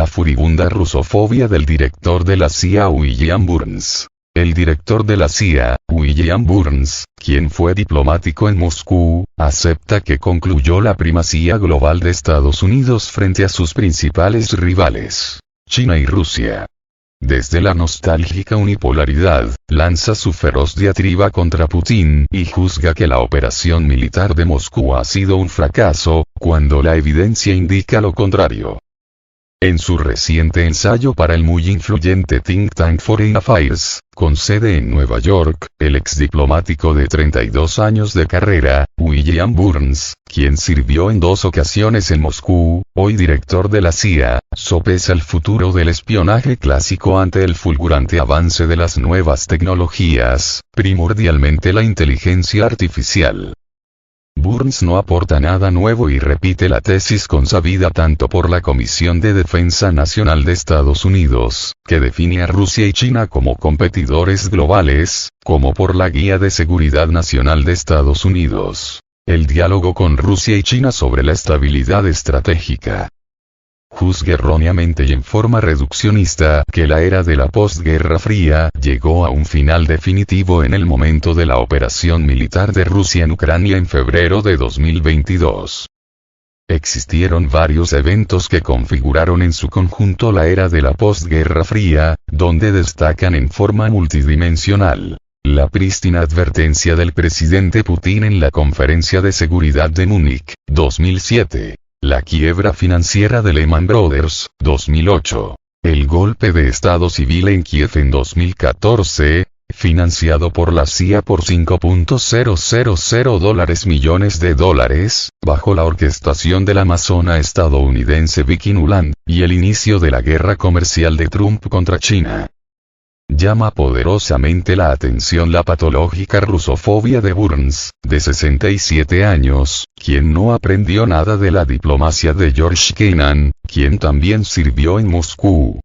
La furibunda rusofobia del director de la CIA William Burns. El director de la CIA, William Burns, quien fue diplomático en Moscú, acepta que concluyó la primacía global de Estados Unidos frente a sus principales rivales, China y Rusia. Desde la nostálgica unipolaridad, lanza su feroz diatriba contra Putin y juzga que la operación militar de Moscú ha sido un fracaso, cuando la evidencia indica lo contrario. En su reciente ensayo para el muy influyente think tank Foreign Affairs, con sede en Nueva York, el exdiplomático de 32 años de carrera, William Burns, quien sirvió en 2 ocasiones en Moscú, hoy director de la CIA, sopesa el futuro del espionaje clásico ante el fulgurante avance de las nuevas tecnologías, primordialmente la inteligencia artificial. Burns no aporta nada nuevo y repite la tesis consabida tanto por la Comisión de Defensa Nacional de Estados Unidos, que define a Rusia y China como competidores globales, como por la Guía de Seguridad Nacional de Estados Unidos. El diálogo con Rusia y China sobre la estabilidad estratégica. Juzga erróneamente y en forma reduccionista que la era de la posguerra fría llegó a un final definitivo en el momento de la operación militar de Rusia en Ucrania en febrero de 2022. Existieron varios eventos que configuraron en su conjunto la era de la posguerra fría, donde destacan en forma multidimensional: la prístina advertencia del presidente Putin en la Conferencia de Seguridad de Múnich, 2007. La quiebra financiera de Lehman Brothers, 2008. El golpe de Estado civil en Kiev en 2014, financiado por la CIA por $5.000 millones, bajo la orquestación del amazona estadounidense Vicky Nuland, y el inicio de la guerra comercial de Trump contra China. Llama poderosamente la atención la patológica rusofobia de Burns, de 67 años, quien no aprendió nada de la diplomacia de George Kennan, quien también sirvió en Moscú.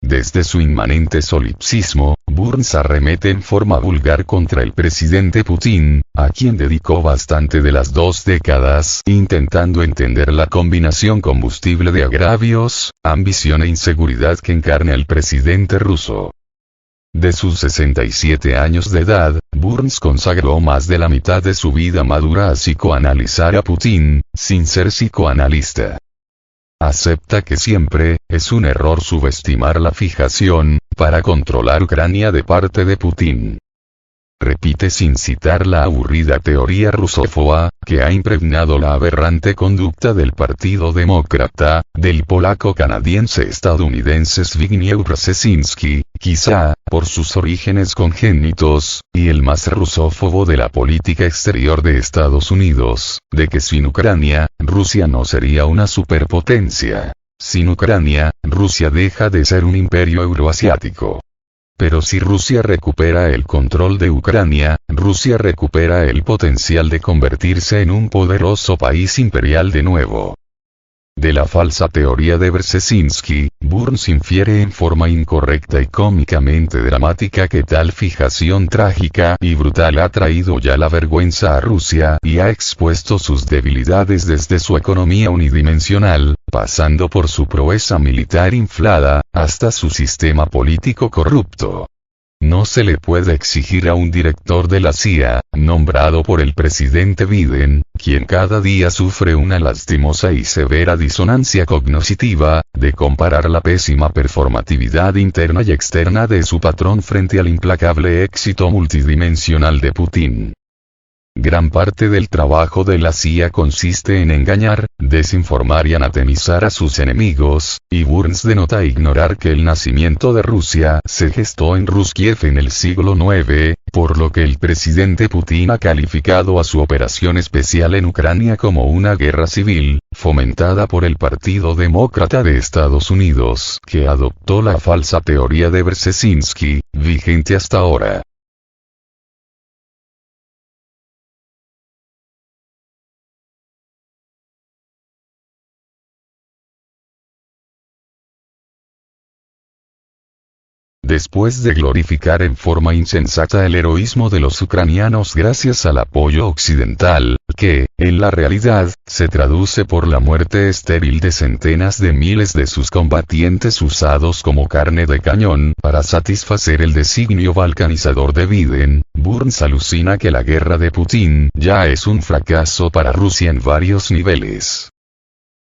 Desde su inmanente solipsismo, Burns arremete en forma vulgar contra el presidente Putin, a quien dedicó bastante de las 2 décadas intentando entender la combinación combustible de agravios, ambición e inseguridad que encarna el presidente ruso. De sus 67 años de edad, Burns consagró más de la mitad de su vida madura a psicoanalizar a Putin, sin ser psicoanalista. Acepta que siempre es un error subestimar la fijación para controlar Ucrania de parte de Putin. Repite sin citar la aburrida teoría rusófoba, que ha impregnado la aberrante conducta del Partido Demócrata, del polaco-canadiense estadounidense Zbigniew Brzezinski, quizá, por sus orígenes congénitos, y el más rusófobo de la política exterior de Estados Unidos, de que sin Ucrania, Rusia no sería una superpotencia. Sin Ucrania, Rusia deja de ser un imperio euroasiático. Pero si Rusia recupera el control de Ucrania, Rusia recupera el potencial de convertirse en un poderoso país imperial de nuevo. De la falsa teoría de Brzezinski, Burns infiere en forma incorrecta y cómicamente dramática que tal fijación trágica y brutal ha traído ya la vergüenza a Rusia y ha expuesto sus debilidades desde su economía unidimensional, pasando por su proeza militar inflada, hasta su sistema político corrupto. No se le puede exigir a un director de la CIA, nombrado por el presidente Biden, quien cada día sufre una lastimosa y severa disonancia cognitiva, de comparar la pésima performatividad interna y externa de su patrón frente al implacable éxito multidimensional de Putin. Gran parte del trabajo de la CIA consiste en engañar, desinformar y anatemizar a sus enemigos, y Burns denota ignorar que el nacimiento de Rusia se gestó en Ruskiev en el siglo IX, por lo que el presidente Putin ha calificado a su operación especial en Ucrania como una guerra civil, fomentada por el Partido Demócrata de Estados Unidos, que adoptó la falsa teoría de Brzezinski, vigente hasta ahora. después de glorificar en forma insensata el heroísmo de los ucranianos gracias al apoyo occidental, que, en la realidad, se traduce por la muerte estéril de centenas de miles de sus combatientes usados como carne de cañón para satisfacer el designio balcanizador de Biden, Burns alucina que la guerra de Putin ya es un fracaso para Rusia en varios niveles.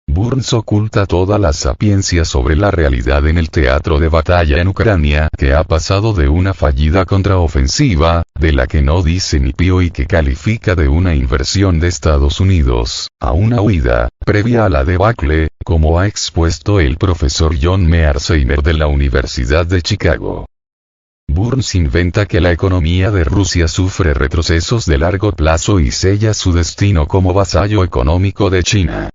Burns oculta toda la sapiencia sobre la realidad en el teatro de batalla en Ucrania, que ha pasado de una fallida contraofensiva, de la que no dice ni pío y que califica de una inversión de Estados Unidos, a una huida, previa a la debacle, como ha expuesto el profesor John Mearsheimer de la Universidad de Chicago. Burns inventa que la economía de Rusia sufre retrocesos de largo plazo y sella su destino como vasallo económico de China.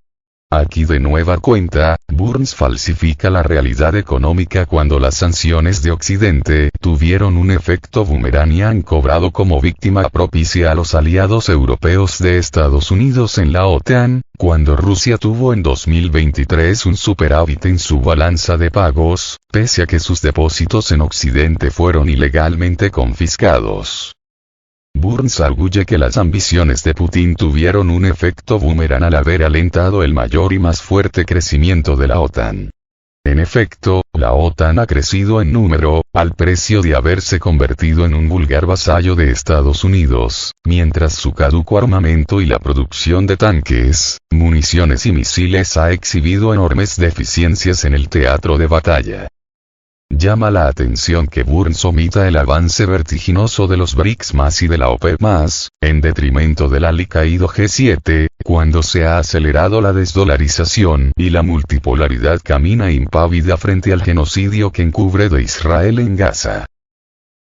Aquí de nueva cuenta, Burns falsifica la realidad económica cuando las sanciones de Occidente tuvieron un efecto boomerang y han cobrado como víctima propicia a los aliados europeos de Estados Unidos en la OTAN, cuando Rusia tuvo en 2023 un superávit en su balanza de pagos, pese a que sus depósitos en Occidente fueron ilegalmente confiscados. Burns arguye que las ambiciones de Putin tuvieron un efecto boomerang al haber alentado el mayor y más fuerte crecimiento de la OTAN. En efecto, la OTAN ha crecido en número, al precio de haberse convertido en un vulgar vasallo de Estados Unidos, mientras su caduco armamento y la producción de tanques, municiones y misiles ha exhibido enormes deficiencias en el teatro de batalla. Llama la atención que Burns omita el avance vertiginoso de los BRICS más y de la OPEP más, en detrimento del alicaído G7, cuando se ha acelerado la desdolarización y la multipolaridad camina impávida frente al genocidio que encubre de Israel en Gaza.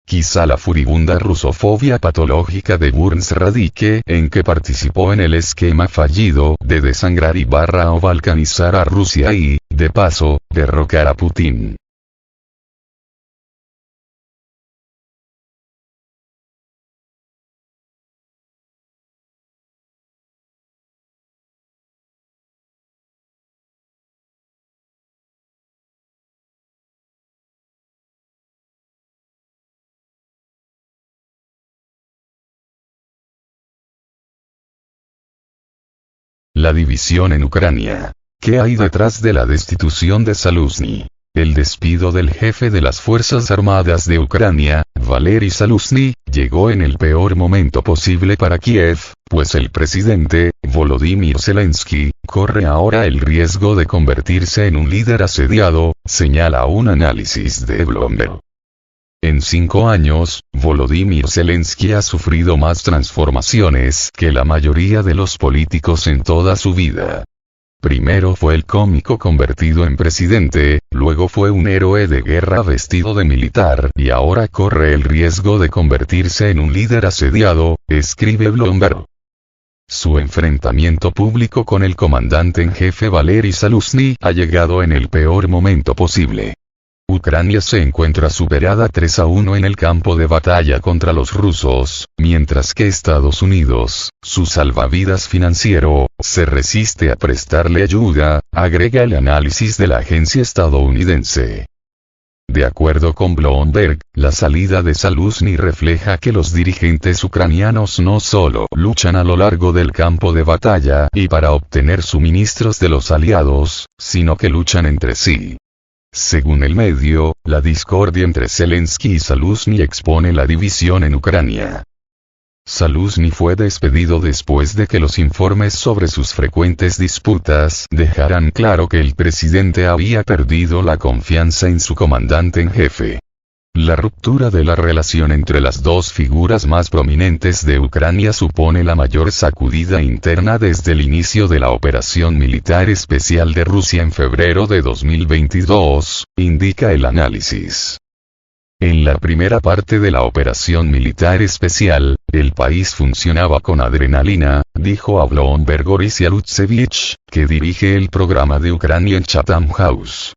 Quizá la furibunda rusofobia patológica de Burns radique en que participó en el esquema fallido de desangrar y o balcanizar a Rusia y, de paso, derrocar a Putin. La división en Ucrania. ¿Qué hay detrás de la destitución de Zaluzny? El despido del jefe de las Fuerzas Armadas de Ucrania, Valery Zaluzny, llegó en el peor momento posible para Kiev, pues el presidente, Volodymyr Zelensky, corre ahora el riesgo de convertirse en un líder asediado, señala un análisis de Bloomberg. En 5 años, Volodymyr Zelensky ha sufrido más transformaciones que la mayoría de los políticos en toda su vida. Primero fue el cómico convertido en presidente, luego fue un héroe de guerra vestido de militar y ahora corre el riesgo de convertirse en un líder asediado, escribe Bloomberg. Su enfrentamiento público con el comandante en jefe Valery Zaluzny ha llegado en el peor momento posible. Ucrania se encuentra superada 3-1 en el campo de batalla contra los rusos, mientras que Estados Unidos, su salvavidas financiero, se resiste a prestarle ayuda, agrega el análisis de la agencia estadounidense. De acuerdo con Bloomberg, la salida de Zaluzny refleja que los dirigentes ucranianos no solo luchan a lo largo del campo de batalla y para obtener suministros de los aliados, sino que luchan entre sí. Según el medio, la discordia entre Zelensky y Zaluzny expone la división en Ucrania. Zaluzny fue despedido después de que los informes sobre sus frecuentes disputas dejaran claro que el presidente había perdido la confianza en su comandante en jefe. La ruptura de la relación entre las dos figuras más prominentes de Ucrania supone la mayor sacudida interna desde el inicio de la operación militar especial de Rusia en febrero de 2022, indica el análisis. En la primera parte de la operación militar especial, el país funcionaba con adrenalina, dijo a Bloomberg Orysia Lutsevich, que dirige el programa de Ucrania en Chatham House.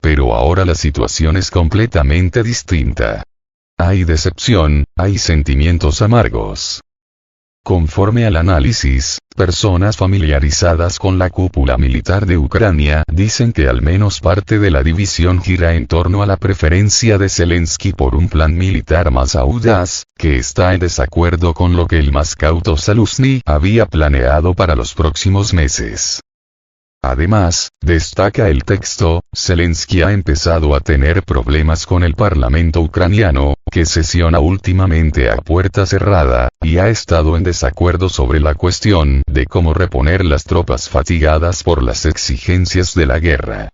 Pero ahora la situación es completamente distinta. Hay decepción, hay sentimientos amargos. Conforme al análisis, personas familiarizadas con la cúpula militar de Ucrania dicen que al menos parte de la división gira en torno a la preferencia de Zelensky por un plan militar más audaz, que está en desacuerdo con lo que el más cauto Zaluzny había planeado para los próximos meses. Además, destaca el texto, Zelensky ha empezado a tener problemas con el parlamento ucraniano, que sesiona últimamente a puerta cerrada, y ha estado en desacuerdo sobre la cuestión de cómo reponer las tropas fatigadas por las exigencias de la guerra.